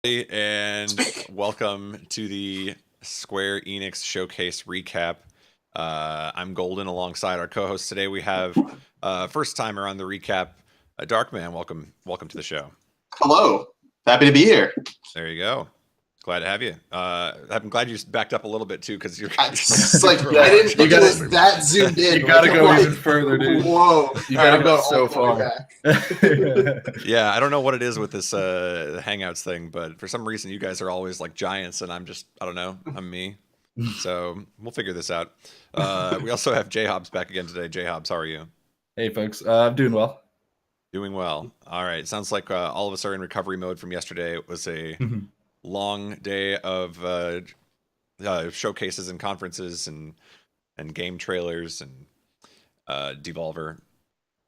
And welcome to the Square Enix Showcase recap. I'm Golden alongside our co-host today. We have first timer on the recap, Darkman. Welcome to the show. Hello, happy to be here. There you go. Glad to have you. I'm glad you backed up a little bit too, because you're. It's like I didn't think it was that zoomed in. You gotta go even further, dude. Whoa, you gotta go so far. Yeah, I don't know what it is with this Hangouts thing, but for some reason you guys are always like giants, and I don't know. I'm me. So we'll figure this out. We also have J Hobbs back again today. J Hobbs, how are you? Hey, folks. I'm doing well. Doing well. All right. Sounds like all of us are in recovery mode from yesterday. It was a long day of showcases and conferences and game trailers and Devolver.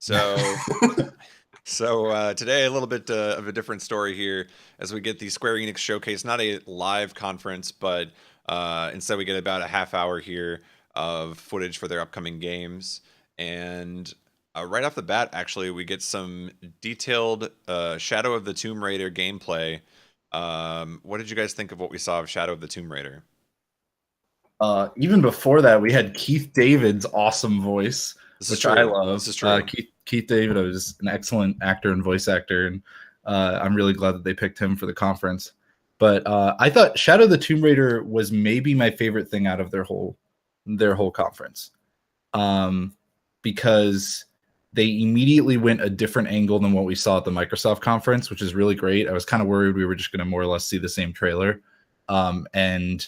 So today a little bit of a different story here as we get the Square Enix showcase, not a live conference, but instead we get about a half hour here of footage for their upcoming games. And right off the bat, actually, we get some detailed Shadow of the Tomb Raider gameplay. What did you guys think of what we saw of Shadow of the Tomb Raider? Even before that, we had Keith David's awesome voice, which I love. This is true. Keith David is an excellent actor and voice actor, and I'm really glad that they picked him for the conference. But I thought Shadow of the Tomb Raider was maybe my favorite thing out of their whole conference, because they immediately went a different angle than what we saw at the Microsoft conference, which is really great. I was kind of worried we were just going to more or less see the same trailer. And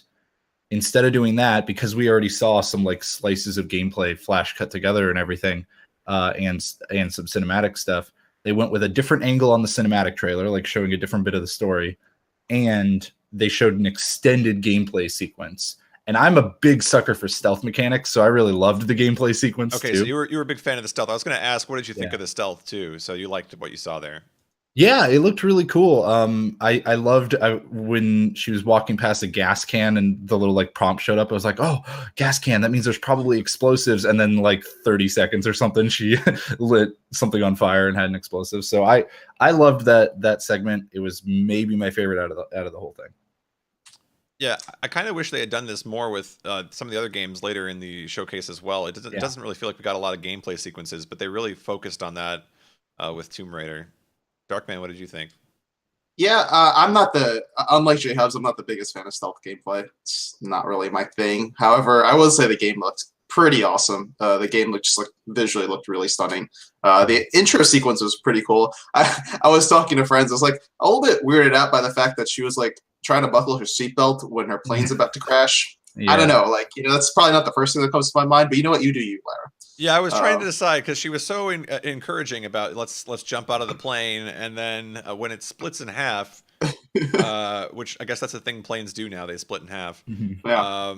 instead of doing that, because we already saw some like slices of gameplay flash cut together and everything, and some cinematic stuff, they went with a different angle on the cinematic trailer, like showing a different bit of the story. And they showed an extended gameplay sequence. And I'm a big sucker for stealth mechanics, so I really loved the gameplay sequence. Okay, too. So you were a big fan of the stealth. I was going to ask, what did you think of the stealth too? So you liked what you saw there? Yeah, it looked really cool. I loved when she was walking past a gas can and the little like prompt showed up. I was like, oh, gas can. That means there's probably explosives. And then like 30 seconds or something, she lit something on fire and had an explosive. So I loved that segment. It was maybe my favorite out of the whole thing. Yeah, I kind of wish they had done this more with some of the other games later in the showcase as well. It doesn't really feel like we got a lot of gameplay sequences, but they really focused on that with Tomb Raider. Darkman, what did you think? Yeah, unlike J Hubs, I'm not the biggest fan of stealth gameplay. It's not really my thing. However, I will say the game looked pretty awesome. The game visually looked really stunning. The intro sequence was pretty cool. I was talking to friends. I was like a little bit weirded out by the fact that she was like trying to buckle her seatbelt when her plane's about to crash. Yeah. I don't know, that's probably not the first thing that comes to my mind. But you know what, you do, you, Lara. Yeah, I was trying to decide because she was so encouraging about let's jump out of the plane, and then when it splits in half, which I guess that's the thing planes do now, they split in half. Yeah.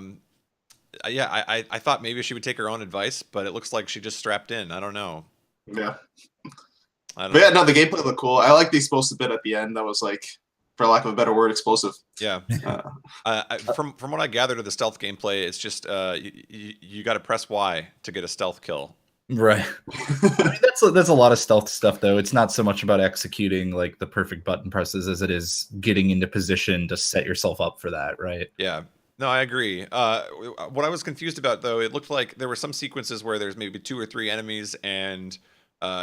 I thought maybe she would take her own advice, but it looks like she just strapped in. I don't know. Yeah. No, the gameplay looked cool. I like the explosive bit at the end. That was like, for lack of a better word, explosive. Yeah. From what I gathered of the stealth gameplay, it's just you got to press Y to get a stealth kill. Right. I mean, that's a lot of stealth stuff, though. It's not so much about executing like the perfect button presses as it is getting into position to set yourself up for that, right? Yeah. No, I agree. What I was confused about, though, it looked like there were some sequences where there's maybe 2 or 3 enemies, and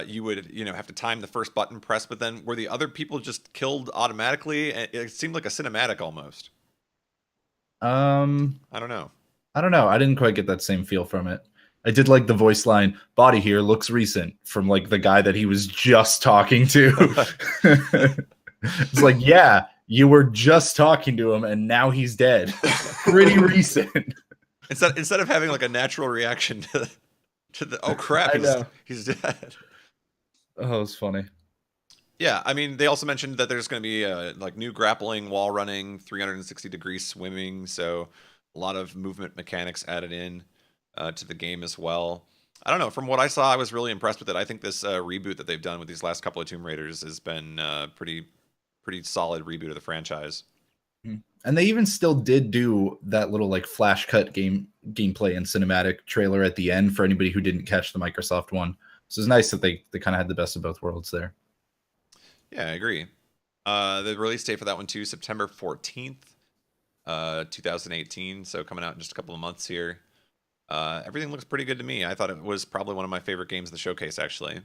you would have to time the first button press, but then were the other people just killed automatically? It seemed like a cinematic almost. I don't know. I didn't quite get that same feel from it. I did like the voice line, "Body here looks recent," from like the guy that he was just talking to. It's like, yeah, you were just talking to him and now he's dead. Pretty recent. Instead of having like a natural reaction to the oh crap, he's dead. Oh, it's funny. Yeah, I mean, they also mentioned that there's going to be like new grappling, wall running, 360-degree swimming, so a lot of movement mechanics added in to the game as well. I don't know. From what I saw, I was really impressed with it. I think this reboot that they've done with these last couple of Tomb Raiders has been pretty solid reboot of the franchise. And they even still did do that little like flash cut gameplay and cinematic trailer at the end for anybody who didn't catch the Microsoft one. So it's nice that they kind of had the best of both worlds there. Yeah, I agree. The release date for that one too, September 14th, 2018. So coming out in just a couple of months here. Everything looks pretty good to me. I thought it was probably one of my favorite games of the showcase, actually.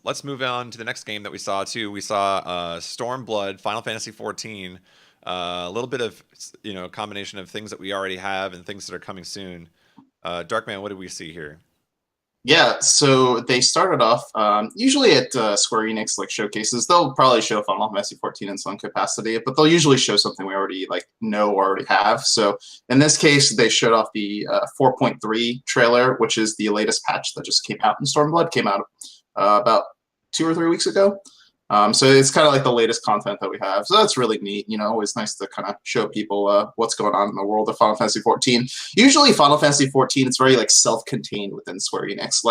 Let's move on to the next game that we saw too. We saw Stormblood, Final Fantasy 14. A little bit of combination of things that we already have and things that are coming soon. Darkman, what did we see here? Yeah, so they started off usually at Square Enix like showcases. They'll probably show Final Fantasy 14 in some capacity, but they'll usually show something we already know or already have. So in this case, they showed off the 4.3 trailer, which is the latest patch that just came out in Stormblood. Came out about 2 or 3 weeks ago. So it's kind of like the latest content that we have. So that's really neat. Always nice to kind of show people what's going on in the world of Final Fantasy 14. Usually Final Fantasy 14, it's very self-contained within Square Enix.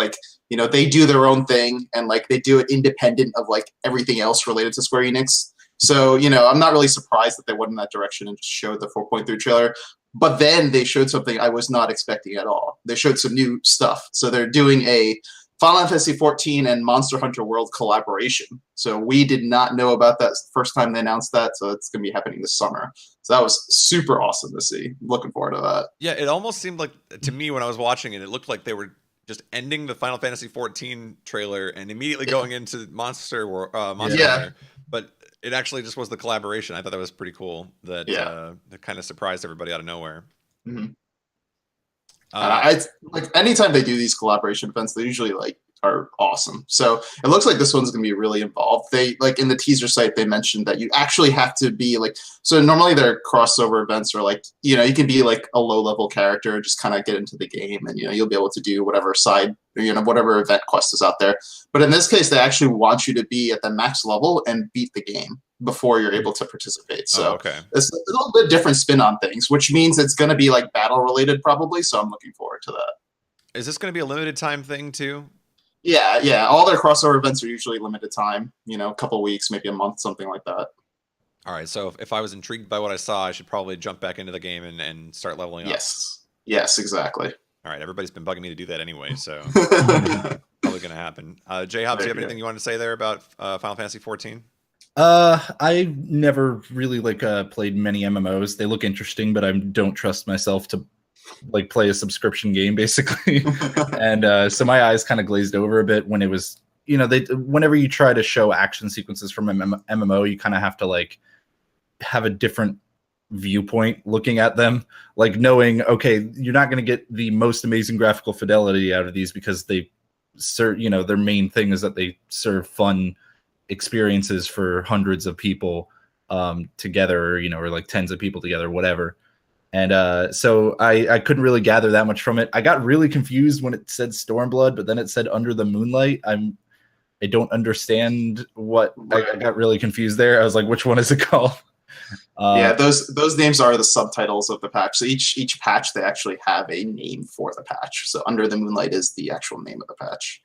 They do their own thing and they do it independent of everything else related to Square Enix. So, I'm not really surprised that they went in that direction and just showed the 4.3 trailer. But then they showed something I was not expecting at all. They showed some new stuff. So they're doing a Final Fantasy 14 and Monster Hunter World collaboration. So we did not know about that the first time they announced that. So it's going to be happening this summer. So that was super awesome to see. Looking forward to that. Yeah, it almost seemed like, to me when I was watching it, it looked like they were just ending the Final Fantasy 14 trailer and immediately going into Monster Hunter. But it actually just was the collaboration. I thought that was pretty cool. That kind of surprised everybody out of nowhere. Mm-hmm. I anytime they do these collaboration events, they usually are awesome. So it looks like this one's going to be really involved. They in the teaser site, they mentioned that you actually have to be so normally their crossover events are you can be a low level character, just kind of get into the game and, you'll be able to do whatever side, whatever event quest is out there. But in this case, they actually want you to be at the max level and beat the game before you're able to participate. So it's a little bit different spin on things, which means it's going to be battle related probably. So I'm looking forward to that. Is this going to be a limited time thing too? Yeah. All their crossover events are usually limited time, a couple weeks, maybe a month, something like that. All right. So if I was intrigued by what I saw, I should probably jump back into the game and start leveling up. Yes, exactly. All right. Everybody's been bugging me to do that anyway. So probably going to happen. J-Hobbs, do you have anything you want to say there about Final Fantasy 14? I never really played many MMOs. They look interesting, but I don't trust myself to play a subscription game basically. And so my eyes kind of glazed over a bit when it was, whenever you try to show action sequences from MMO, you kind of have to have a different viewpoint looking at them, knowing, okay, you're not going to get the most amazing graphical fidelity out of these because they serve, their main thing is that they serve fun experiences for hundreds of people together, or tens of people together, whatever. And so I couldn't really gather that much from it. I got really confused when it said Stormblood, but then it said Under the Moonlight. I don't understand what I got really confused there. I was like, which one is it called? Those names are the subtitles of the patch. So each patch they actually have a name for the patch. So Under the Moonlight is the actual name of the patch.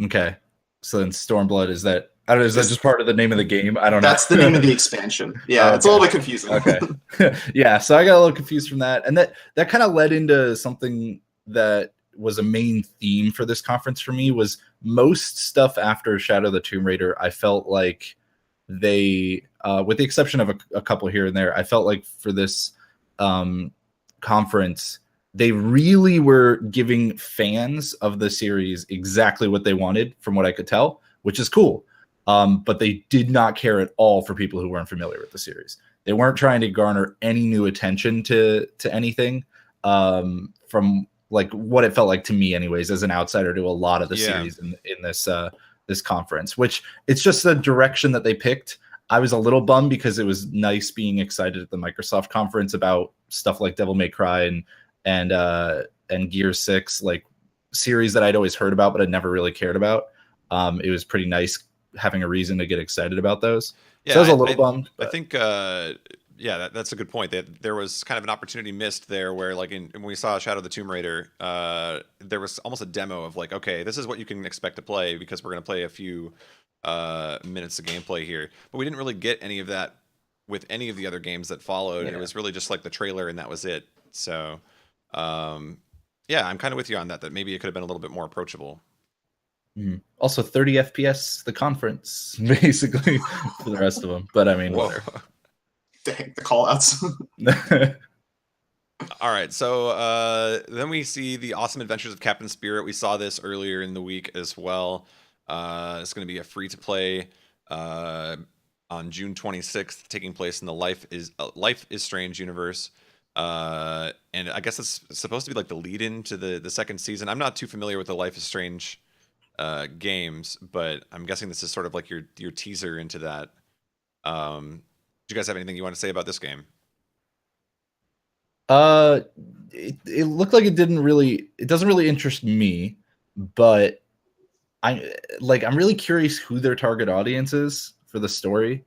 Okay. So then Stormblood, is that just part of the name of the game? I don't know. That's the name of the expansion. Yeah, It's a little bit confusing. Okay. Yeah, so I got a little confused from that. And that kind of led into something that was a main theme for this conference for me, was most stuff after Shadow of the Tomb Raider, I felt like they, with the exception of a couple here and there, I felt like for this conference, they really were giving fans of the series exactly what they wanted, from what I could tell, which is cool. But they did not care at all for people who weren't familiar with the series. They weren't trying to garner any new attention to anything, from what it felt like to me, anyways, as an outsider to a lot of the series in this conference. Which it's just the direction that they picked. I was a little bummed because it was nice being excited at the Microsoft conference about stuff like Devil May Cry and Gear 6, series that I'd always heard about but I'd never really cared about. It was pretty nice having a reason to get excited about those. Yeah, so I was a little bummed. But I think, that's a good point. That there was kind of an opportunity missed there, where when we saw Shadow of the Tomb Raider, there was almost a demo of okay, this is what you can expect to play because we're going to play a few minutes of gameplay here. But we didn't really get any of that with any of the other games that followed. Yeah. It was really just the trailer and that was it. So, I'm kind of with you on that maybe it could have been a little bit more approachable. Also 30 FPS the conference basically for the rest of them. But I mean, whatever. Dang, the call outs. All right, so then we see the Awesome Adventures of Captain Spirit. We saw this earlier in the week as well. It's going to be a free-to-play on June 26th, taking place in the Life is Strange universe. And I guess it's supposed to be like the lead-in to the second season. I'm not too familiar with the Life is Strange games, but I'm guessing this is sort of like your teaser into that. Do you guys have anything you want to say about this game? It looked like it doesn't really interest me, but I'm really curious who their target audience is for the story.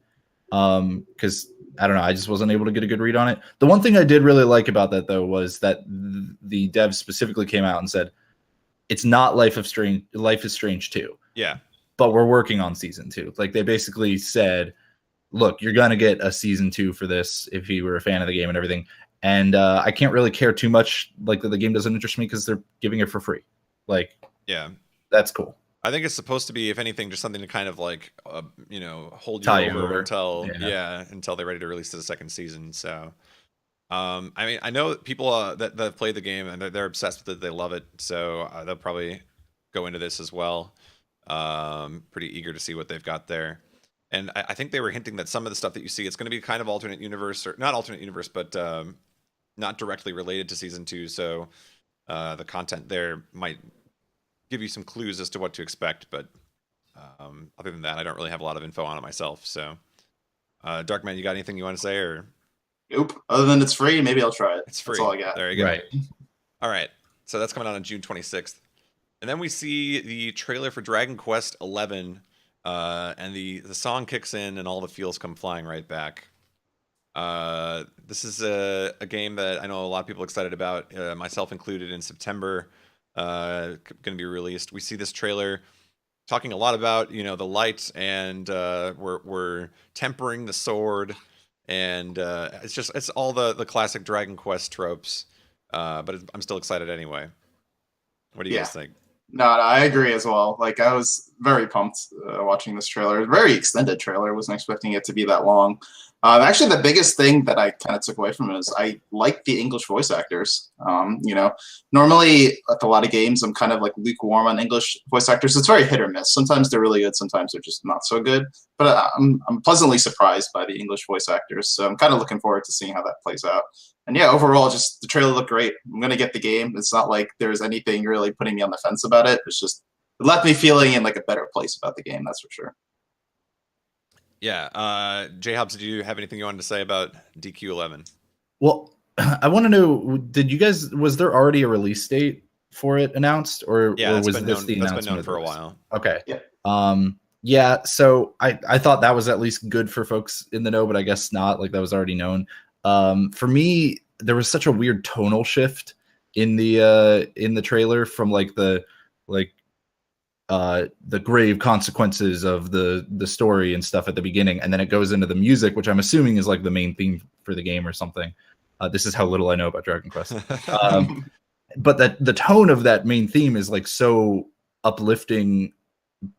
Because I don't know, I just wasn't able to get a good read on it. The one thing I did really like about that though was that the devs specifically came out and said it's not Life is Strange 2. Yeah. But we're working on season 2. Like they basically said, look, you're gonna get a season 2 for this if you were a fan of the game and everything. And I can't really care too much. Like the game doesn't interest me because they're giving it for free. Like, yeah, that's cool. I think it's supposed to be, if anything, just something to kind of like, hold you over until until they're ready to release the second season. So, I mean, I know people that have played the game and they're obsessed with it. They love it. So they'll probably go into this as well. Pretty eager to see what they've got there. And I think they were hinting that some of the stuff that you see, it's going to be kind of alternate universe, or not alternate universe, but not directly related to season 2. So the content there might give you some clues as to what to expect. But other than that, I don't really have a lot of info on it myself. So Darkman, you got anything you want to say? Or nope. Other than it's free, maybe I'll try it. It's free. That's all I got. There you go. Right. All right. So that's coming out on June 26th. And then we see the trailer for Dragon Quest 11. And the song kicks in and all the feels come flying right back. This is a game that I know a lot of people are excited about, myself included, in September. Going to be released. We see this trailer talking a lot about the light, and we're tempering the sword, and it's all the classic Dragon Quest tropes. But I'm still excited anyway. What do you guys think? No, I agree as well. Like, I was very pumped watching this trailer. Very extended trailer. I wasn't expecting it to be that long. Actually, the biggest thing that I kind of took away from it is I like the English voice actors. Normally at a lot of games, I'm kind of like lukewarm on English voice actors. It's very hit or miss. Sometimes they're really good. Sometimes they're just not so good. But I'm pleasantly surprised by the English voice actors. So I'm kind of looking forward to seeing how that plays out. And yeah, overall, just the trailer looked great. I'm going to get the game. It's not like there's anything really putting me on the fence about it. It's just, it left me feeling in like a better place about the game. That's for sure. Yeah. J-Hobbs, did you have anything you wanted to say about DQ11? Well, I want to know, was there already a release date for it announced? Or was this the announcement? That's been known for a while. Okay. Yeah. Yeah, so I thought that was at least good for folks in the know, but I guess not. Like, that was already known. For me, there was such a weird tonal shift in the trailer from the grave consequences of the story and stuff at the beginning, and then it goes into the music, which I'm assuming is like the main theme for the game or something. This is how little I know about Dragon Quest. But the tone of that main theme is like so uplifting,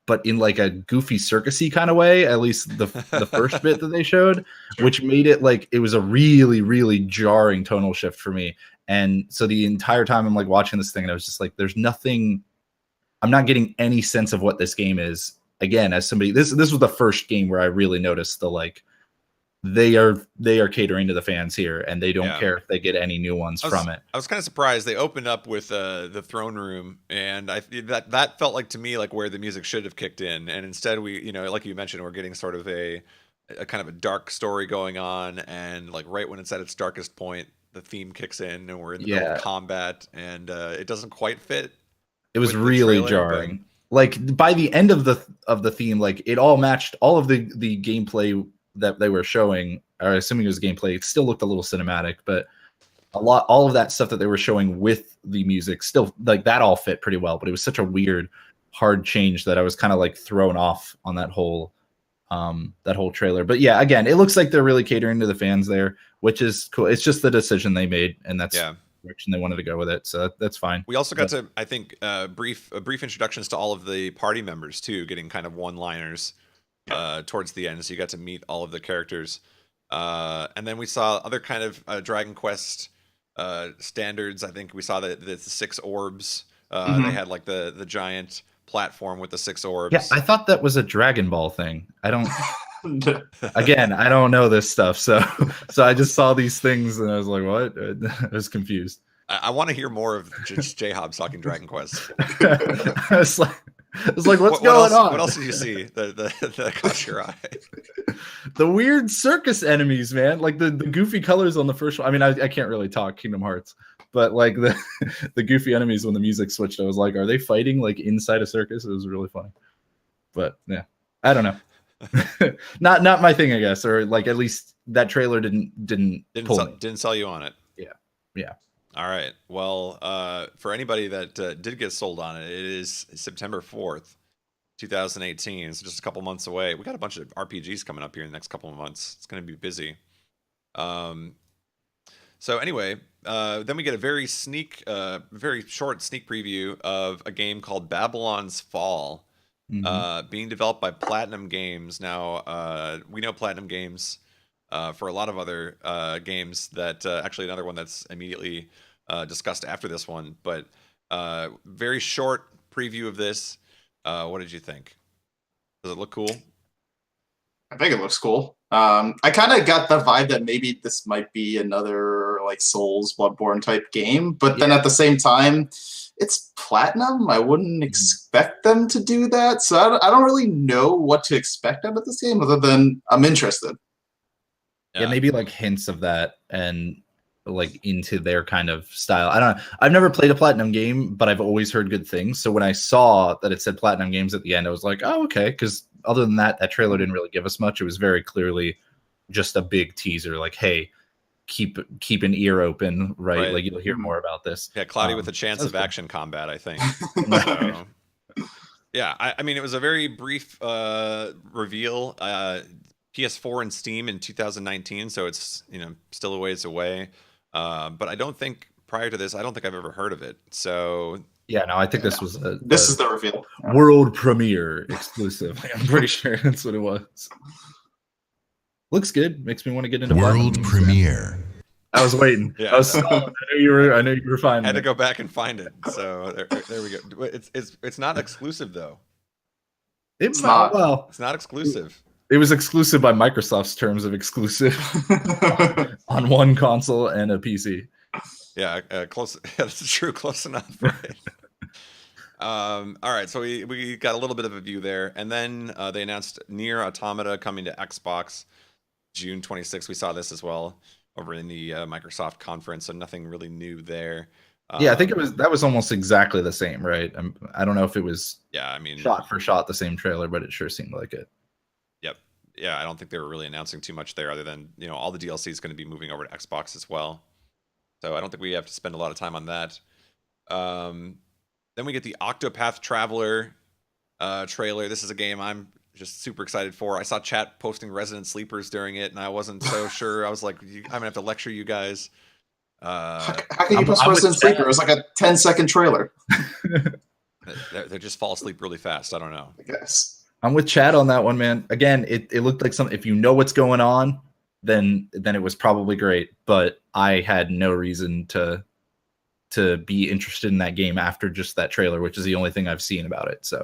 but in like a goofy circusy kind of way, at least the first bit that they showed, which made it like it was a really, really jarring tonal shift for me. And so the entire time I'm like watching this thing, and I was just like, there's nothing, I'm not getting any sense of what this game is. Again, as somebody, this was the first game where I really noticed the like, they are catering to the fans here, and they don't care if they get any new ones from it. I was kind of surprised they opened up with the throne room, and that felt like to me like where the music should have kicked in, and instead we, like you mentioned, we're getting sort of a kind of a dark story going on, and like right when it's at its darkest point, the theme kicks in, and we're in the middle of combat, and it doesn't quite fit. It was really jarring. Like by the end of the theme, like it all matched all of the gameplay that they were showing, or assuming it was gameplay. It still looked a little cinematic, but all of that stuff that they were showing with the music still, like, that all fit pretty well. But it was such a weird, hard change that I was kind of like thrown off on that whole trailer. But yeah, again, it looks like they're really catering to the fans there, which is cool. It's just the decision they made, and that's direction they wanted to go with it, so that's fine. We also got to, I think, brief introductions to all of the party members too, getting kind of one-liners towards the end. So you got to meet all of the characters, and then we saw other kind of Dragon Quest standards. I think we saw the 6 orbs. They had like the giant platform with the 6 orbs. Yeah, I thought that was a Dragon Ball thing. I don't. Again, I don't know this stuff, so I just saw these things and I was like, "What?" I was confused. I want to hear more of just J-Hobbs talking Dragon Quest. I was like, "What's going on?" What else did you see that caught your eye? The weird circus enemies, man. Like the goofy colors on the first one. I mean, I can't really talk Kingdom Hearts, but like the goofy enemies when the music switched, I was like, "Are they fighting like inside a circus?" It was really funny. But yeah, I don't know. not my thing, I guess, or like at least that trailer didn't sell you on it. Yeah. All right. Well, for anybody that did get sold on it, it is September 4th, 2018. It's just a couple months away. We got a bunch of RPGs coming up here in the next couple of months. It's going to be busy. So anyway, then we get a very short sneak preview of a game called Babylon's Fall. Being developed by Platinum Games. Now, we know Platinum Games for a lot of other games that actually another one that's immediately discussed after this one, but very short preview of this. What did you think? Does it look cool? I think it looks cool. I kind of got the vibe that maybe this might be another like Souls, Bloodborne type game, but then at the same time, it's Platinum. I wouldn't expect them to do that, so I don't really know what to expect out of this game other than I'm interested. Yeah, maybe like hints of that and like into their kind of style. I don't know. I've never played a Platinum game, but I've always heard good things. So when I saw that it said Platinum Games at the end, I was like, oh, okay. Because other than that, that trailer didn't really give us much. It was very clearly just a big teaser, like, hey, keep an ear open, right? Like you'll hear more about this. Yeah, cloudy with a chance of action combat, I think. So, yeah, I mean, it was a very brief reveal. PS4 and Steam in 2019, so it's still a ways away. But I don't think prior to this, I don't think I've ever heard of it. So yeah, no, I think this was this is the reveal, world premiere exclusive. I'm pretty sure that's what it was. Looks good. Makes me want to get into world premiere. I was waiting. Yeah, I know you were fine. I had to go back and find it. So there we go. It's not exclusive though. It's not. Well, it's not exclusive. It was exclusive by Microsoft's terms of exclusive on one console and a PC. Yeah, close. Yeah, that's true. Close enough. Right? All right, so we got a little bit of a view there, and then they announced Nier Automata coming to Xbox June 26th. We saw this as well over in the Microsoft conference, so nothing really new there. Yeah, I think that was almost exactly the same, right? I don't know if it was shot for shot the same trailer, but it sure seemed like it. Yep. Yeah, I don't think they were really announcing too much there, other than all the DLC is going to be moving over to Xbox as well. So I don't think we have to spend a lot of time on that. Then we get the Octopath Traveler trailer. This is a game I'm just super excited for. I saw chat posting Resident Sleepers during it, and I wasn't so sure. I was like, I'm gonna have to lecture you guys. How can you post Resident Sleeper? It was like a 10-second trailer. They just fall asleep really fast. I don't know. I guess I'm with Chad on that one, man. Again, it looked like something. If you know what's going on, then it was probably great. But I had no reason to be interested in that game after just that trailer, which is the only thing I've seen about it. So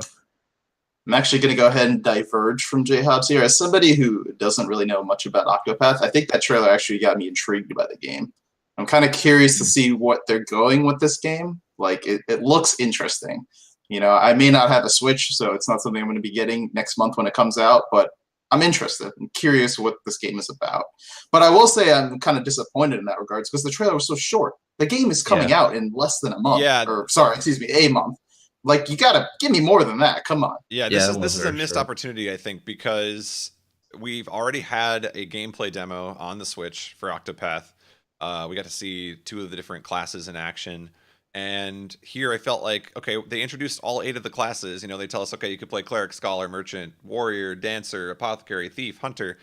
I'm actually going to go ahead and diverge from J-Hobbs here. As somebody who doesn't really know much about Octopath, I think that trailer actually got me intrigued by the game. I'm kind of curious to see what they're going with this game. Like, it looks interesting. I may not have a Switch, so it's not something I'm going to be getting next month when it comes out, but I'm interested. I'm curious what this game is about. But I will say I'm kind of disappointed in that regards because the trailer was so short. The game is coming out in less than a month. Yeah. A month. Like, you got to give me more than that. Come on. Yeah, this is a missed opportunity, I think, because we've already had a gameplay demo on the Switch for Octopath. We got to see 2 of the different classes in action. And here I felt like, okay, they introduced all 8 of the classes. They tell us, okay, you could play Cleric, Scholar, Merchant, Warrior, Dancer, Apothecary, Thief, Hunter.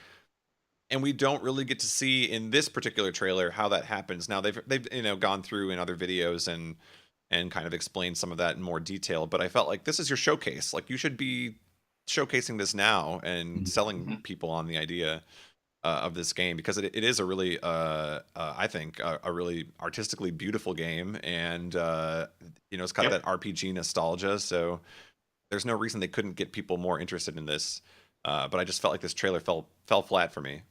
and we don't really get to see in this particular trailer how that happens. Now they've gone through in other videos and kind of explained some of that in more detail, but I felt like this is your showcase. Like, you should be showcasing this now and selling people on the idea of this game, because it is a really I think a really artistically beautiful game, and it's got that RPG nostalgia, so there's no reason they couldn't get people more interested in this. But I just felt like this trailer fell flat for me.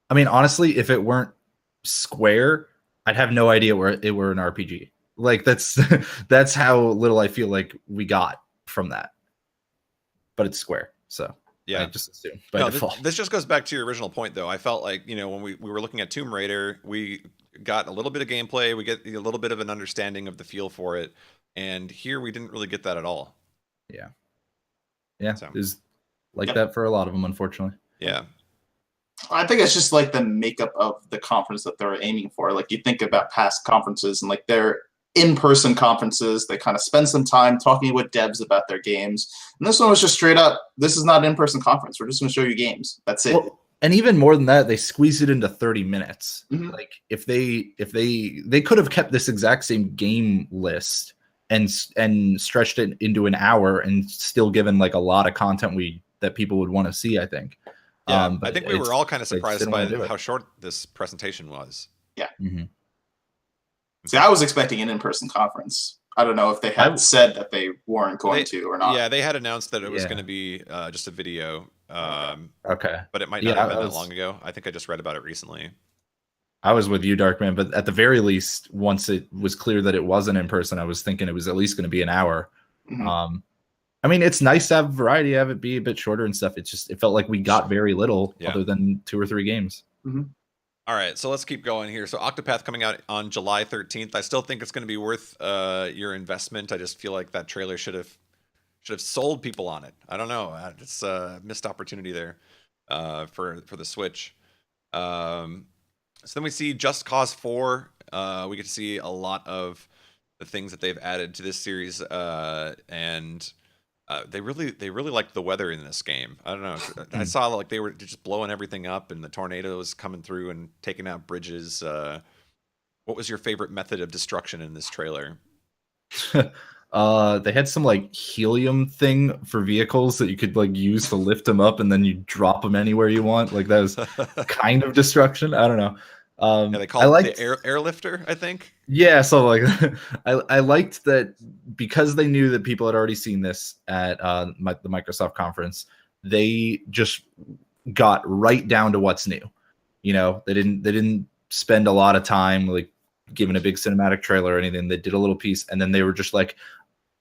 I mean, honestly, if it weren't Square, I'd have no idea where it were an RPG. Like, that's that's how little I feel like we got from that. But it's Square, so yeah, I just assume by default. This just goes back to your original point, though. I felt like, when we were looking at Tomb Raider, we got a little bit of gameplay, we get a little bit of an understanding of the feel for it, and here we didn't really get that at all. Yeah, so. It was like that for a lot of them, unfortunately. Yeah. I think it's just like the makeup of the conference that they're aiming for. Like, you think about past conferences and like their in-person conferences, they kind of spend some time talking with devs about their games. And this one was just straight up, this is not an in-person conference. We're just going to show you games. That's it. Well, and even more than that, they squeeze it into 30 minutes. Like, if they could have kept this exact same game list and stretched it into an hour and still given like a lot of content that people would want to see, I think. Yeah, I think we were all kind of surprised by how short this presentation was. Yeah. See, I was expecting an in-person conference. I don't know if they had said that they weren't going to or not. Yeah, they had announced that it was going to be just a video. Okay. But it might not have been that long ago. I think I just read about it recently. I was with you, Darkman, but at the very least, once it was clear that it wasn't in person, I was thinking it was at least going to be an hour. I mean, it's nice to have variety, have it be a bit shorter and stuff. It felt like we got very little other than 2 or 3 games. All right, so let's keep going here. So Octopath coming out on July 13th. I still think it's going to be worth your investment. I just feel like that trailer should have sold people on it. I don't know. It's a missed opportunity there for the Switch. So then we see Just Cause 4. We get to see a lot of the things that they've added to this series, and they really liked the weather in this game. I don't know. I saw like they were just blowing everything up, and the tornadoes coming through and taking out bridges. What was your favorite method of destruction in this trailer? They had some like helium thing for vehicles that you could like use to lift them up, and then you drop them anywhere you want. Like, that was kind of destruction. I don't know. They call it the airlifter, I think. Yeah, so like I liked that because they knew that people had already seen this at the Microsoft conference. They just got right down to what's new. They didn't spend a lot of time like giving a big cinematic trailer or anything. They did a little piece, and then they were just like,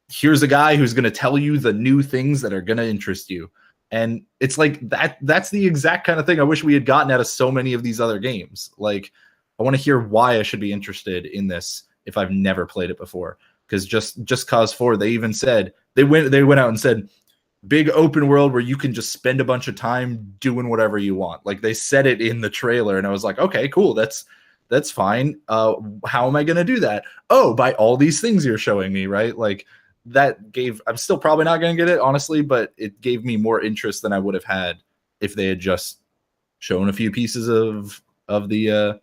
"Here's a guy who's going to tell you the new things that are going to interest you." And it's like that's the exact kind of thing I wish we had gotten out of so many of these other games. Like, I want to hear why I should be interested in this if I've never played it before. Because just Cause 4, they even said they went out and said big open world where you can just spend a bunch of time doing whatever you want. Like, they said it in the trailer, and I was like, okay, cool, that's fine. How am I going to do that? Oh, by all these things you're showing me, right? Like, I'm still probably not going to get it, honestly, but it gave me more interest than I would have had if they had just shown a few pieces of the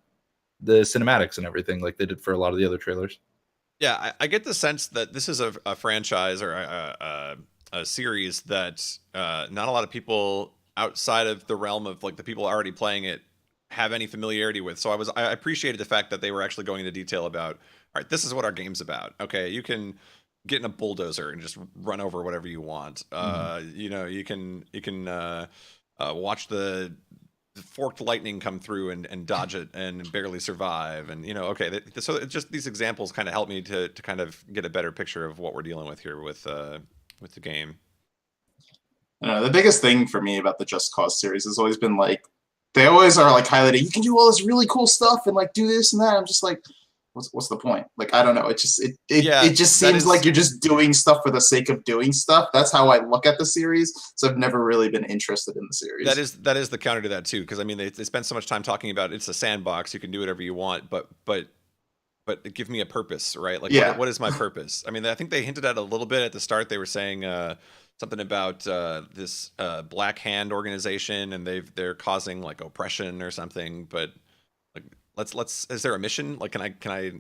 cinematics and everything like they did for a lot of the other trailers. Yeah, I get the sense that this is a franchise or a series that not a lot of people outside of the realm of like the people already playing it have any familiarity with. So I appreciated the fact that they were actually going into detail about, all right, this is what our game's about. Okay, you can get in a bulldozer and just run over whatever you want. You can watch the forked lightning come through and dodge it and barely survive. And so it just these examples kind of help me to kind of get a better picture of what we're dealing with here with the game. The biggest thing for me about the Just Cause series has always been like they always are like highlighting, you can do all this really cool stuff and like do this and that. I'm just like, what's the point? Like, I don't know. It just seems like you're just doing stuff for the sake of doing stuff. That's how I look at the series. So I've never really been interested in the series. That is the counter to that too, because I mean they spend so much time talking about it's a sandbox. You can do whatever you want, but give me a purpose, right? Like, what is my purpose? I mean, I think they hinted at a little bit at the start. They were saying something about this Black Hand organization, and they're causing like oppression or something. But like, let's. Is there a mission? Like, can I?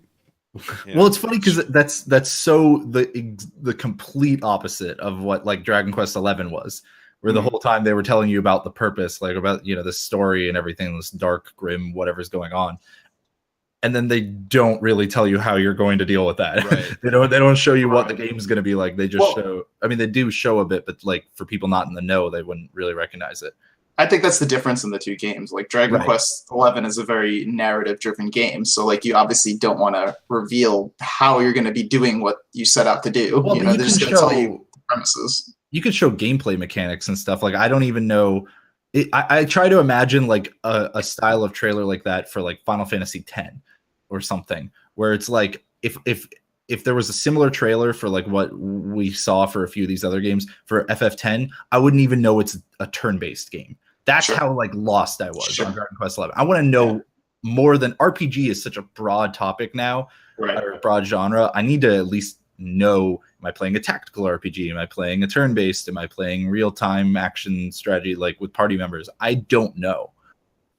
Well, it's funny because that's so the complete opposite of what like Dragon Quest XI was, where the whole time they were telling you about the purpose, like about the story and everything, this dark, grim, whatever's going on, and then they don't really tell you how you're going to deal with that. Right. They don't show you what the game's going to be like. They just show. I mean, they do show a bit, but like for people not in the know, they wouldn't really recognize it. I think that's the difference in the two games. Like Dragon Quest XI is a very narrative-driven game, so like you obviously don't want to reveal how you're going to be doing what you set out to do. Well, they're just going to tell you the premises. You could show gameplay mechanics and stuff. Like I don't even know. I try to imagine like a style of trailer like that for like Final Fantasy X or something, where it's like if there was a similar trailer for like what we saw for a few of these other games for FF10, I wouldn't even know it's a turn-based game. That's how like lost I was on Dragon Quest XI. I want to know more than RPG is such a broad topic now, or a broad genre. I need to at least know: am I playing a tactical RPG? Am I playing a turn-based? Am I playing real-time action strategy like with party members? I don't know,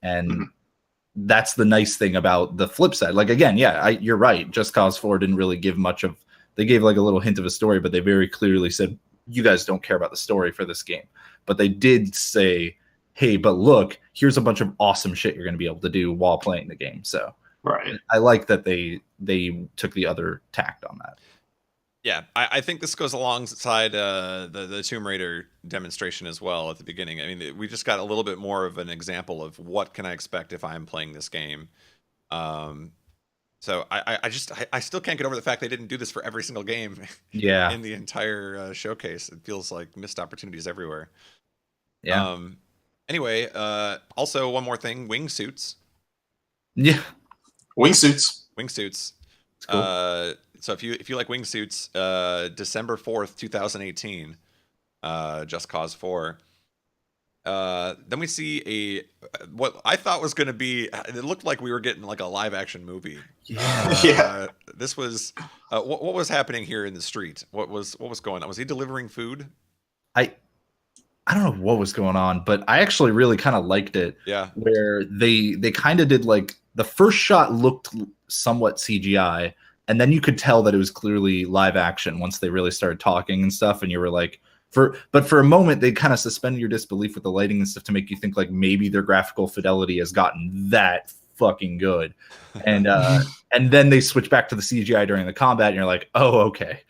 and that's the nice thing about the flip side. Like again, you're right. Just Cause 4 didn't really give much of. They gave like a little hint of a story, but they very clearly said, "You guys don't care about the story for this game." But they did say, hey, but look, here's a bunch of awesome shit you're going to be able to do while playing the game. So I like that they took the other tact on that. Yeah, I think this goes alongside the Tomb Raider demonstration as well at the beginning. I mean, we just got a little bit more of an example of what can I expect if I'm playing this game. So I still can't get over the fact they didn't do this for every single game in the entire showcase. It feels like missed opportunities everywhere. Yeah. Anyway, also one more thing, wingsuits. Yeah. Wingsuits. Cool. So if you like wingsuits, December 4th, 2018, Just Cause 4. Then we see what I thought was going to be. It looked like we were getting like a live action movie. Yeah. This was what was happening here in the street. What was going on? Was he delivering food? I don't know what was going on, but I actually really kind of liked it. Yeah. Where they kind of did like the first shot looked somewhat CGI, and then you could tell that it was clearly live action once they really started talking and stuff, and you were like, for a moment they kind of suspended your disbelief with the lighting and stuff to make you think like maybe their graphical fidelity has gotten that fucking good. And and then they switch back to the CGI during the combat and you're like, oh, okay.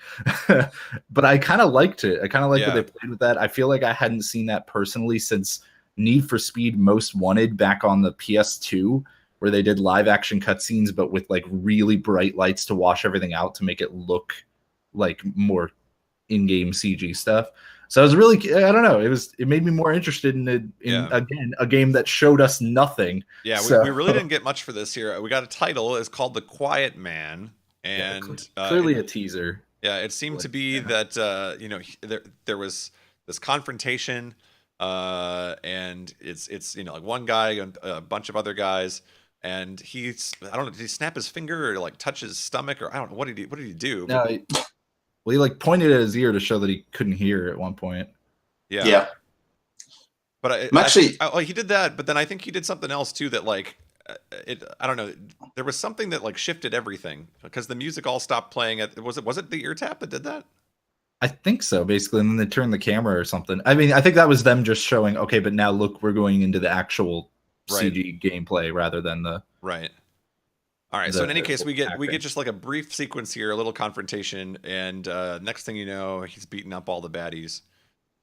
But I kind of liked it. I kind of liked that they played with that. I feel like I hadn't seen that personally since Need for Speed Most Wanted back on the PS2, where they did live action cutscenes but with like really bright lights to wash everything out to make it look like more in-game CG stuff. So I was really, I don't know, it made me more interested in again a game that showed us nothing. Yeah, we really didn't get much for this here. We got a title. It's called The Quiet Man, and clearly a teaser. Yeah, it seemed to be that there was this confrontation, and it's like one guy and a bunch of other guys, and I don't know, did he snap his finger or like touch his stomach, or I don't know, what did he do? No, he like pointed at his ear to show that he couldn't hear at one point. Yeah. But he did that, but then I think he did something else too that like I don't know. There was something that like shifted everything because the music all stopped playing. Was it the ear tap that did that? I think so, basically, and then they turned the camera or something. I mean, I think that was them just showing, okay, but now look, we're going into the actual CG gameplay rather than the All right. So in any case, we get just like a brief sequence here, a little confrontation, and next thing you know, he's beating up all the baddies,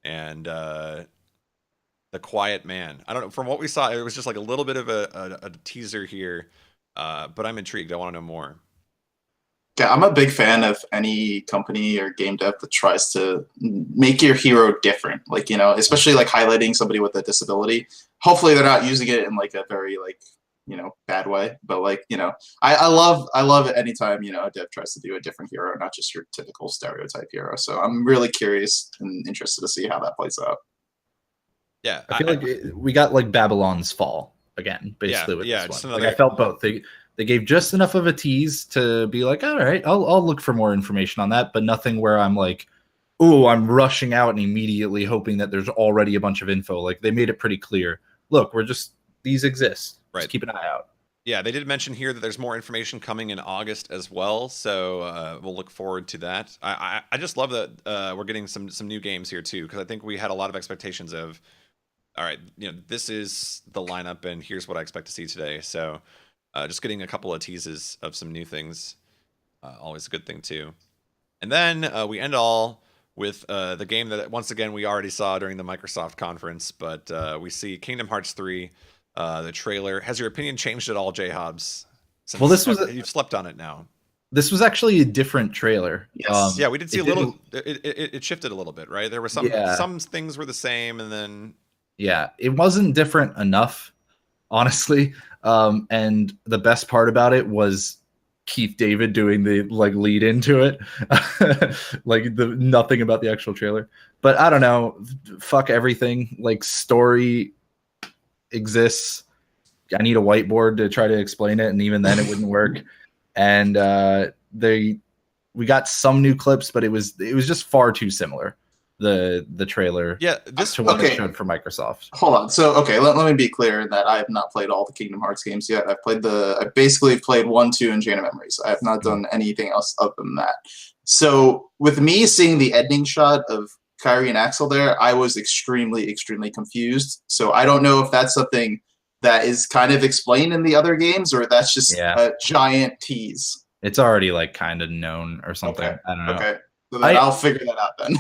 and the Quiet Man. I don't know. From what we saw, it was just like a little bit of a teaser here, but I'm intrigued. I want to know more. Yeah, I'm a big fan of any company or game dev that tries to make your hero different. Like, especially like highlighting somebody with a disability. Hopefully, they're not using it in like a very like bad way, but like, I love it anytime, a dev tries to do a different hero, not just your typical stereotype hero. So I'm really curious and interested to see how that plays out. Yeah. I feel like we got like Babylon's Fall again, basically with this one. Like I felt both. They gave just enough of a tease to be like, all right, I'll look for more information on that, but nothing where I'm like, oh, I'm rushing out and immediately hoping that there's already a bunch of info. Like they made it pretty clear. Look, these exist. Right. Just keep an eye out. Yeah, they did mention here that there's more information coming in August as well, so we'll look forward to that. I just love that we're getting some new games here too, because I think we had a lot of expectations of, all right, this is the lineup, and here's what I expect to see today. So just getting a couple of teases of some new things, always a good thing too. And then we end all with the game that once again we already saw during the Microsoft conference, but we see Kingdom Hearts 3. The trailer. Has your opinion changed at all, J Hobbs? Well, this was you've slept on it now. This was actually a different trailer. Yes. Yeah, we did see a little. It shifted a little bit, right? There were some things were the same, and then it wasn't different enough, honestly. And the best part about it was Keith David doing the lead into it, nothing about the actual trailer. But I don't know. Fuck everything. Story exists. I need a whiteboard to try to explain it, and even then it wouldn't work. And we got some new clips, but it was just far too similar. The trailer, to what they showed for Microsoft. Hold on, so let me be clear that I have not played all the Kingdom Hearts games yet. I basically played 1, 2, and Chain of Memories. I have not done anything else other than that. So with me seeing the ending shot of Kyrie and Axel there, I was extremely, extremely confused. So I don't know if that's something that is kind of explained in the other games, or that's just a giant tease. It's already kind of known or something. Okay. I don't know. Okay. So then I'll figure that out then.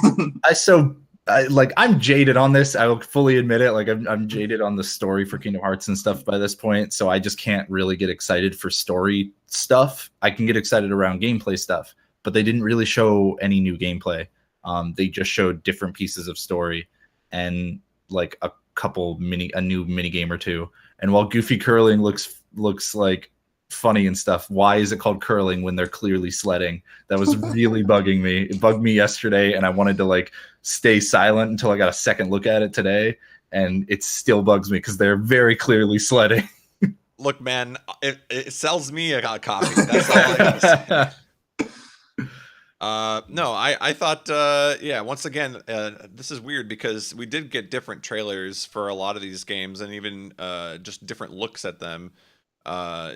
I'm jaded on this. I will fully admit it. I'm jaded on the story for Kingdom Hearts and stuff by this point. So I just can't really get excited for story stuff. I can get excited around gameplay stuff, but they didn't really show any new gameplay. They just showed different pieces of story and a new mini game or two. And while Goofy curling looks funny and stuff, why is it called curling when they're clearly sledding? That was really bugging me. It bugged me yesterday, and I wanted to stay silent until I got a second look at it today, and it still bugs me because they're very clearly sledding. Look, man, it sells me a copy. That's all I gotta say. No, I thought, once again, this is weird because we did get different trailers for a lot of these games, and even just different looks at them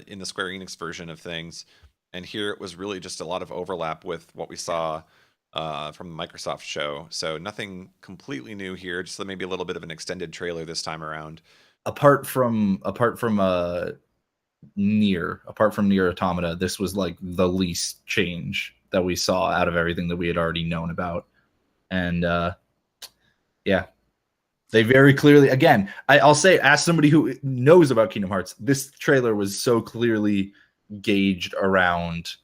in the Square Enix version of things. And here it was really just a lot of overlap with what we saw from the Microsoft show. So nothing completely new here, just maybe a little bit of an extended trailer this time around. Apart from Nier Automata, this was the least change that we saw out of everything that we had already known about. And they very clearly, again, I'll say, as somebody who knows about Kingdom Hearts, this trailer was so clearly gauged around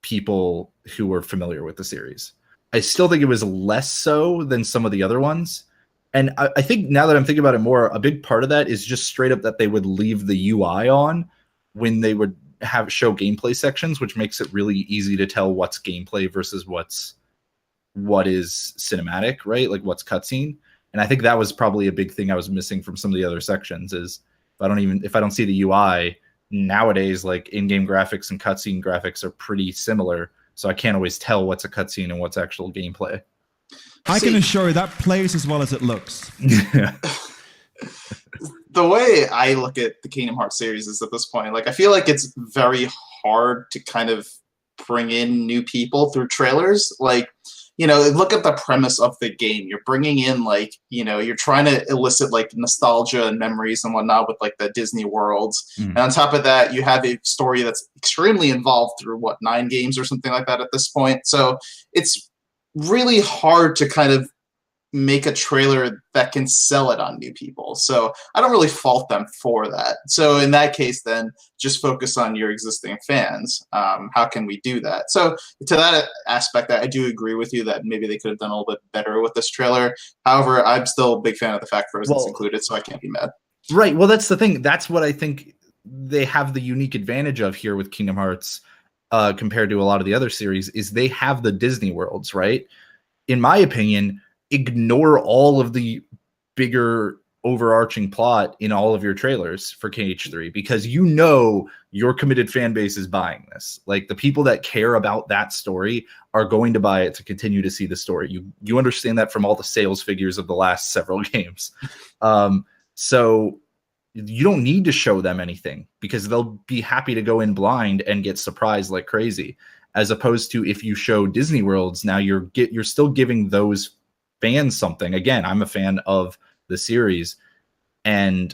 people who were familiar with the series. I still think it was less so than some of the other ones. And I think now that I'm thinking about it more, a big part of that is just straight up that they would leave the UI on when they would show gameplay sections, which makes it really easy to tell what's gameplay versus what is cinematic, right? What's cutscene. And I think that was probably a big thing I was missing from some of the other sections is if I don't see the UI nowadays, in-game graphics and cutscene graphics are pretty similar. So I can't always tell what's a cutscene and what's actual gameplay. I can assure you that plays as well as it looks. The way I look at the Kingdom Hearts series is at this point, I feel like it's very hard to kind of bring in new people through trailers. Look at the premise of the game. You're bringing in you're trying to elicit nostalgia and memories and whatnot with the Disney worlds. And on top of that, you have a story that's extremely involved through 9 games or something like that at this point. So it's really hard to kind of make a trailer that can sell it on new people. So I don't really fault them for that. So in that case, then just focus on your existing fans. How can we do that? So to that aspect, I do agree with you that maybe they could have done a little bit better with this trailer. However, I'm still a big fan of the fact Frozen's included, so I can't be mad. Right. Well, that's the thing. That's what I think they have the unique advantage of here with Kingdom Hearts compared to a lot of the other series is they have the Disney worlds, right? In my opinion, ignore all of the bigger overarching plot in all of your trailers for KH3 because you know your committed fan base is buying this. Like the people that care about that story are going to buy it to continue to see the story. You understand that from all the sales figures of the last several games. So you don't need to show them anything because they'll be happy to go in blind and get surprised like crazy. As opposed to if you show Disney Worlds, now you're still giving those fans something. Again, I'm a fan of the series, and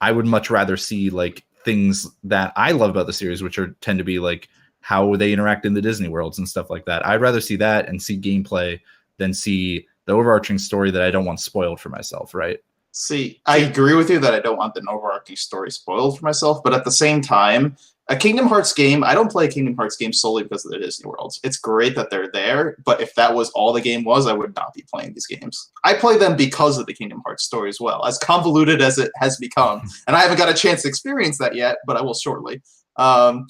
I would much rather see like things that I love about the series, which tend to be like how they interact in the Disney Worlds and stuff like that. I'd rather see that and see gameplay than see the overarching story that I don't want spoiled for myself, right? See, I agree with you that I don't want the overarching story spoiled for myself, but at the same time, a Kingdom Hearts game, I don't play a Kingdom Hearts game solely because of the Disney Worlds. It's great that they're there, but if that was all the game was, I would not be playing these games. I play them because of the Kingdom Hearts story as well, as convoluted as it has become. And I haven't got a chance to experience that yet, but I will shortly. I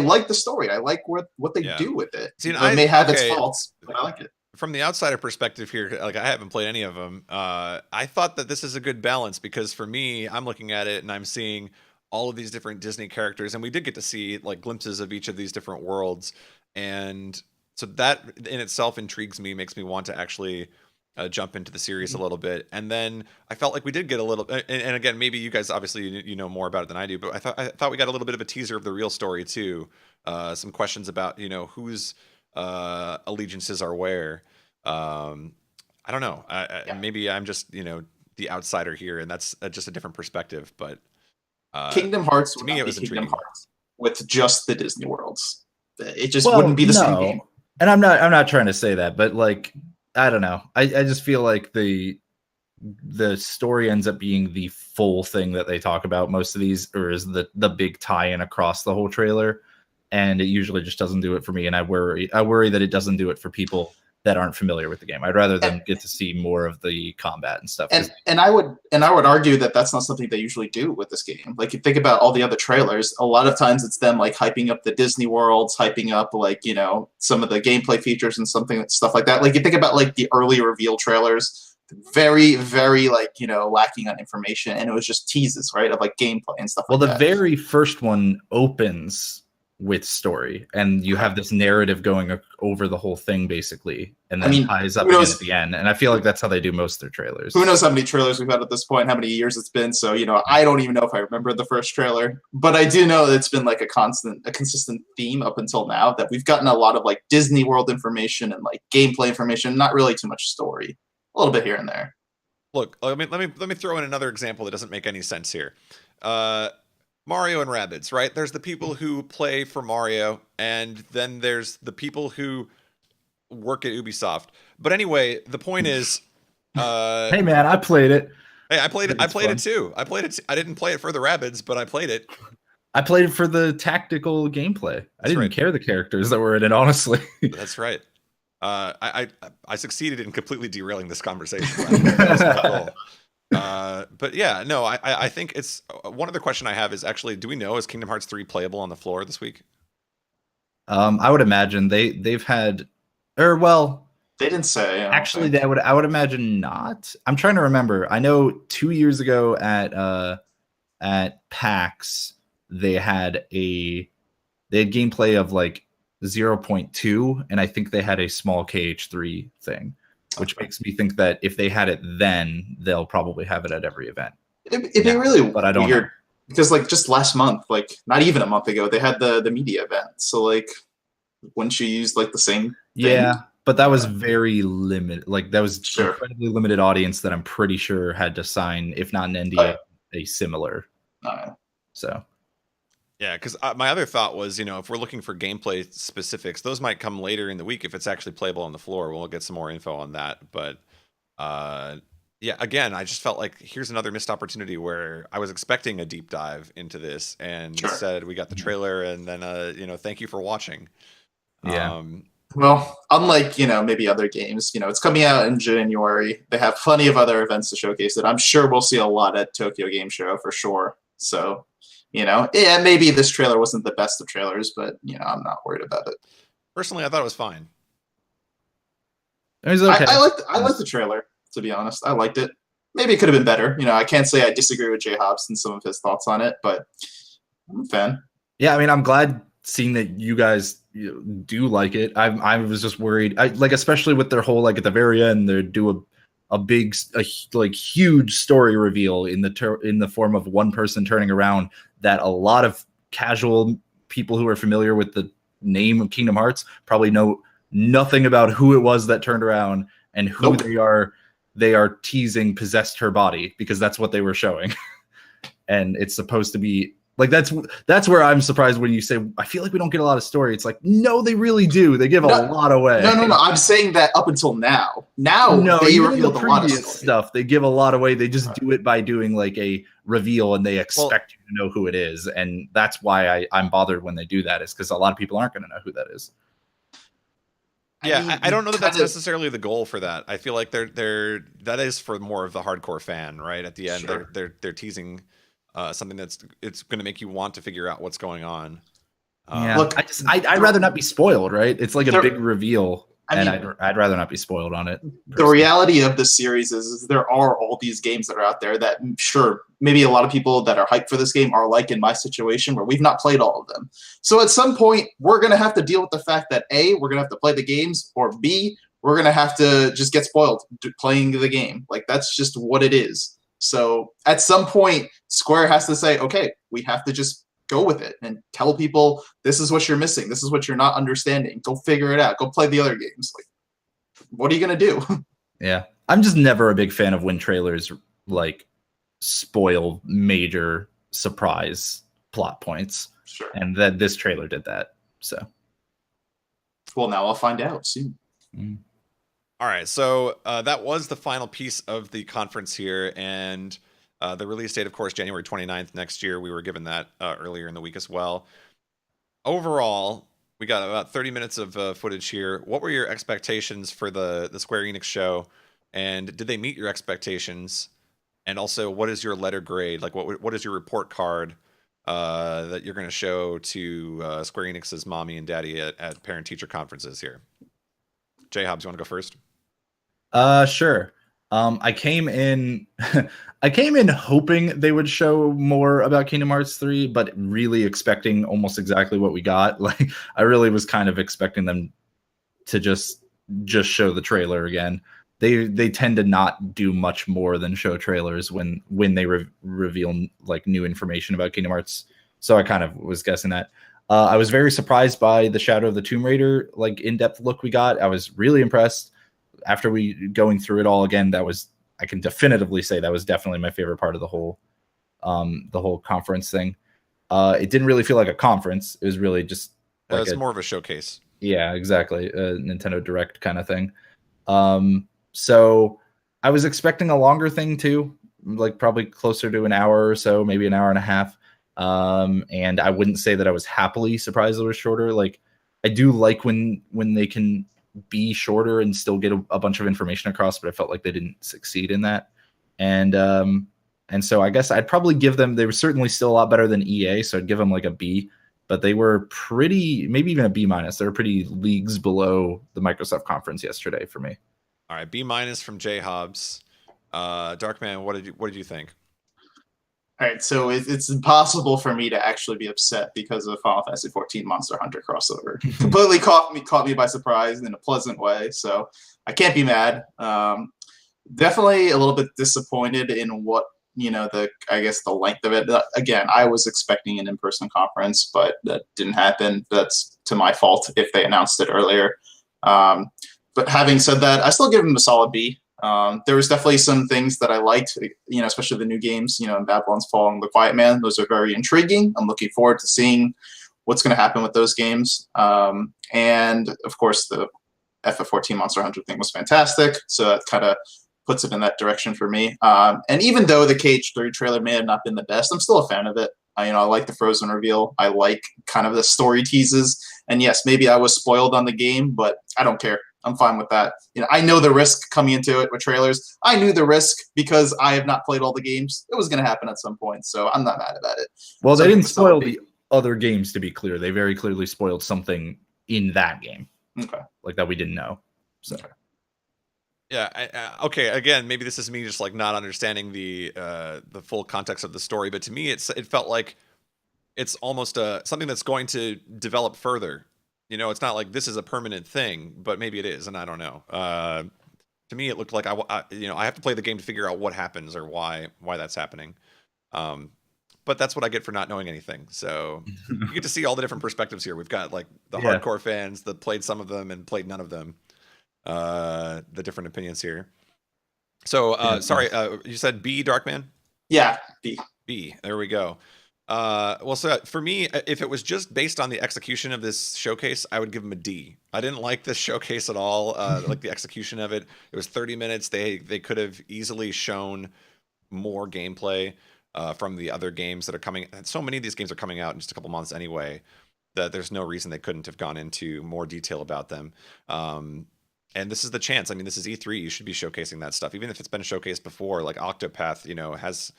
like the story. I like what they do with it. See, it may have its faults, but I like it. From the outsider perspective here, like I haven't played any of them. I thought that this is a good balance because for me, I'm looking at it and I'm seeing all of these different Disney characters, and we did get to see like glimpses of each of these different worlds, and so that in itself intrigues me, makes me want to actually jump into the series a little bit. And then I felt like we did get a little, and again, maybe you guys obviously you know more about it than I do, but I thought we got a little bit of a teaser of the real story too. Some questions about whose allegiances are where. I don't know. Maybe I'm just the outsider here, and that's just a different perspective, but. Kingdom Hearts to me it was Kingdom intriguing. Hearts with just the Disney Worlds. It just wouldn't be the same game. And I'm not trying to say that, but like I don't know. I just feel like the story ends up being the full thing that they talk about most of these, or is the big tie-in across the whole trailer, and it usually just doesn't do it for me. And I worry that it doesn't do it for people that aren't familiar with the game. I'd rather them get to see more of the combat and stuff. And I would argue that that's not something they usually do with this game. Like you think about all the other trailers, a lot of times it's them like hyping up the Disney worlds, hyping up like, some of the gameplay features and stuff like that. Like you think about like the early reveal trailers, very, very like, lacking on information. And it was just teases, right? Of like gameplay and stuff like that. Well, the very first one opens with story, and you have this narrative going over the whole thing basically, and then ties up again at the end. And I feel like that's how they do most of their trailers. Who knows how many trailers we've had at this point, how many years it's been. So, I don't even know if I remember the first trailer, but I do know that it's been like a consistent theme up until now, that we've gotten a lot of like Disney World information and like gameplay information, not really too much story, a little bit here and there. Look, let me throw in another example that doesn't make any sense here. Mario and Rabbids, right? There's the people who play for Mario, and then there's the people who work at Ubisoft. But anyway, the point is, hey man, I played it. Hey, I played it. I played it too. I played it. I didn't play it for the Rabbids, but I played it. I played it for the tactical gameplay. I didn't care the characters that were in it, honestly. That's right. I succeeded in completely derailing this conversation. That was my goal. But yeah, no, I think it's one other question I have is actually, do we know, is Kingdom Hearts 3 playable on the floor this week? I would imagine they've had, or well, they didn't say. Actually, I would imagine not. I'm trying to remember. I know 2 years ago at PAX they had gameplay of like 0.2, and I think they had a small KH3 thing. Which makes me think that if they had it then, they'll probably have it at every event. It'd be really but I don't weird know. Because like just last month, like not even a month ago, they had the media event. So like, wouldn't you use like the same thing? Yeah, but that was very limited. Like that was incredibly limited audience that I'm pretty sure had to sign, if not an NDA, a similar. So. Yeah, because my other thought was, if we're looking for gameplay specifics, those might come later in the week if it's actually playable on the floor. We'll get some more info on that. But yeah, again, I just felt like here's another missed opportunity where I was expecting a deep dive into this, and instead we got the trailer, and then thank you for watching. Yeah. Well, unlike maybe other games, it's coming out in January. They have plenty of other events to showcase it. I'm sure we'll see a lot at Tokyo Game Show for sure. So. Yeah, maybe this trailer wasn't the best of trailers, but I'm not worried about it. Personally, I thought it was fine. It was okay. I liked the trailer, to be honest. I liked it. maybe it could have been better. I can't say I disagree with Jay Hobbs and some of his thoughts on it, but I'm a fan. Yeah, I mean, I'm glad seeing that you guys do like it. I was just worried, especially with their whole at the very end, they do a big huge story reveal in the form of one person turning around that a lot of casual people who are familiar with the name of Kingdom Hearts probably know nothing about who it was that turned around and who they are teasing possessed her body, because that's what they were showing. And it's supposed to be that's where I'm surprised when you say I feel like we don't get a lot of story. It's no, they really do. They give a lot away. No. I'm saying that up until now. Now they revealed a lot of stuff. They give a lot away. They just do it by doing a reveal, and they expect you to know who it is. And that's why I'm bothered when they do that, is because a lot of people aren't going to know who that is. Yeah, I don't know that that's necessarily the goal for that. I feel like that is for more of the hardcore fan, right? At the end, sure. they're teasing something it's going to make you want to figure out what's going on. Look, I'd rather not be spoiled, right? It's a big reveal, I'd rather not be spoiled on it. Personally. The reality of this series is there are all these games that are out there that, sure, maybe a lot of people that are hyped for this game are in my situation where we've not played all of them. So at some point, we're going to have to deal with the fact that A, we're going to have to play the games, or B, we're going to have to just get spoiled playing the game. That's just what it is. So at some point, Square has to say, okay, we have to just go with it and tell people this is what you're missing. This is what you're not understanding. Go figure it out. Go play the other games. What are you going to do? Yeah. I'm just never a big fan of when trailers spoil major surprise plot points. Sure. And then this trailer did that. So. Well, now I'll find out soon. Mm. All right, so that was the final piece of the conference here, and the release date, of course, January 29th next year. We were given that earlier in the week as well. Overall, we got about 30 minutes of footage here. What were your expectations for the Square Enix show, and did they meet your expectations? And also, what is your letter grade? What is your report card that you're going to show to Square Enix's mommy and daddy at parent-teacher conferences here? Jay Hobbs, you want to go first? Sure. I came in hoping they would show more about Kingdom Hearts 3, but really expecting almost exactly what we got. I really was kind of expecting them to just show the trailer again. They tend to not do much more than show trailers when they reveal new information about Kingdom Hearts. So I kind of was guessing that. I was very surprised by the Shadow of the Tomb Raider in-depth look we got. I was really impressed. After going through it all again, I can definitively say that was definitely my favorite part of the whole conference thing. It didn't really feel like a conference. It was really just it's more of a showcase. Yeah, exactly. A Nintendo Direct kind of thing. So I was expecting a longer thing too, probably closer to an hour or so, maybe an hour and a half. And I wouldn't say that I was happily surprised it was shorter. I do like when they can be shorter and still get a bunch of information across, but I felt like they didn't succeed in that. And so I guess I'd probably give them, they were certainly still a lot better than EA. So I'd give them a B, but they were pretty, maybe even a B-. They were pretty leagues below the Microsoft conference yesterday for me. All right. B- from Jay Hobbs. Darkman, what did you think? All right, so it's impossible for me to actually be upset because of Final Fantasy XIV Monster Hunter crossover. Completely caught me by surprise in a pleasant way, so I can't be mad. Definitely a little bit disappointed in what the length of it. Again, I was expecting an in-person conference, but that didn't happen. That's to my fault if they announced it earlier. But having said that, I still give them a solid B. There was definitely some things that I liked, especially the new games, in Babylon's Fall and The Quiet Man. Those are very intriguing. I'm looking forward to seeing what's going to happen with those games. And of course, the FF14 Monster Hunter thing was fantastic. So that kind of puts it in that direction for me. And even though the KH3 trailer may have not been the best, I'm still a fan of it. I like the Frozen reveal. I like kind of the story teases. And yes, maybe I was spoiled on the game, but I don't care. I'm fine with that. I know the risk coming into it with trailers. I knew the risk because I have not played all the games. It was going to happen at some point, so I'm not mad about it. Well, they didn't spoil the other games, to be clear. They very clearly spoiled something in that game. Okay. That we didn't know. So. Okay. Yeah. Okay. Again, maybe this is me just like not understanding the full context of the story, but to me, it felt like it's almost something that's going to develop further. You know, it's not like this is a permanent thing, but maybe it is, and I don't know. To me, it looked like you know, I have to play the game to figure out what happens or why that's happening. Um, but that's what I get for not knowing anything. So you get to see all the different perspectives here. We've got like the Yeah. hardcore fans that played some of them and played none of them. The different opinions here. So sorry, you said B, Darkman? Yeah, B. B. There we go. Well, so for me, if it was just based on the execution of this showcase, I would give them a D. I didn't like this showcase at all. Like the execution of it. It was 30 minutes. They could have easily shown more gameplay from the other games that are coming. And so many of these games are coming out in just a couple months anyway, that there's no reason they couldn't have gone into more detail about them. And this is the chance. I mean, this is E3. You should be showcasing that stuff, even if it's been showcased before. Like Octopath, you know, has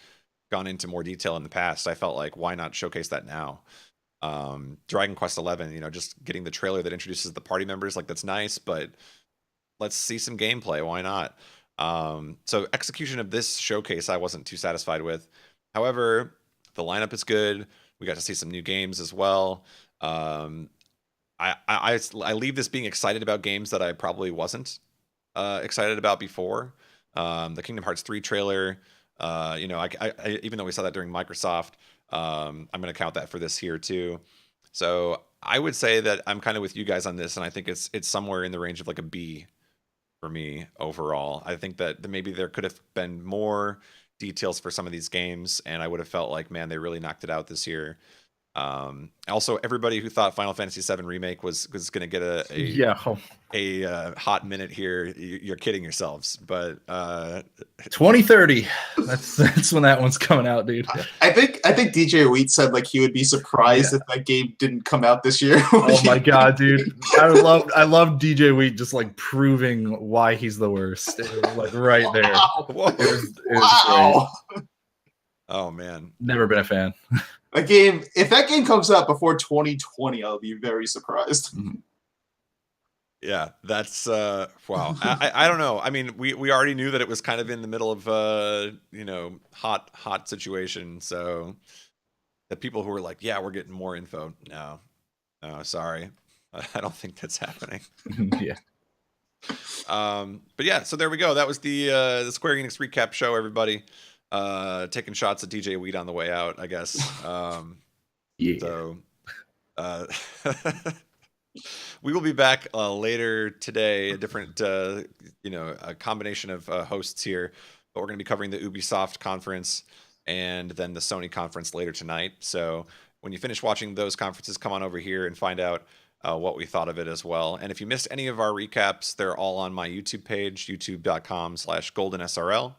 gone into more detail in the past. I felt like, why not showcase that now? Dragon Quest 11, you know, just getting the trailer that introduces the party members, like that's nice, but let's see some gameplay. Why not? So execution of this showcase, I wasn't too satisfied with. However, the lineup is good. We got to see some new games as well. I leave this being excited about games that I probably wasn't excited about before. The Kingdom Hearts 3 trailer, you know, I even though we saw that during Microsoft, I'm going to count that for this here too. So I would say that I'm kind of with you guys on this, and I think it's somewhere in the range of like a B for me overall. I think that maybe there could have been more details for some of these games, and I would have felt like, man, they really knocked it out this year. Also, everybody who thought Final Fantasy VII Remake was going to get a hot minute here, you're kidding yourselves. But 2030, that's when that one's coming out, dude. I think DJ Wheat said like he would be surprised if that game didn't come out this year. Oh my god, dude! I love DJ Wheat just like proving why he's the worst. It was, like right there. Wow. It was great. Oh man, Never been a fan. If that game comes out before 2020, I'll be very surprised. Yeah, that's wow. I don't know. I mean, we already knew that it was kind of in the middle of you know, hot situation. So the people who were like, yeah, we're getting more info. No, sorry, I don't think that's happening. Yeah. But yeah, so there we go. That was the Square Enix recap show, everybody. Taking shots at DJ Weed on the way out, I guess. Yeah. So we will be back later today. A different, you know, a combination of hosts here, but we're going to be covering the Ubisoft conference and then the Sony conference later tonight. So when you finish watching those conferences, come on over here and find out what we thought of it as well. And if you missed any of our recaps, they're all on my YouTube page, youtube.com/goldensrl.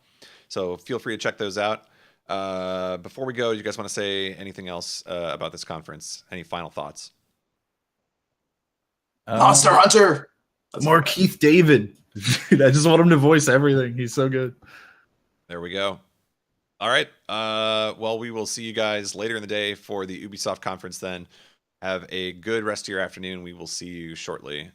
So feel free to check those out. Before we go, do you guys want to say anything else about this conference? Any final thoughts? Monster Hunter! More Keith David. Dude, I just want him to voice everything. He's so good. There we go. All right. Well, we will see you guys later in the day for the Ubisoft conference then. Have a good rest of your afternoon. We will see you shortly.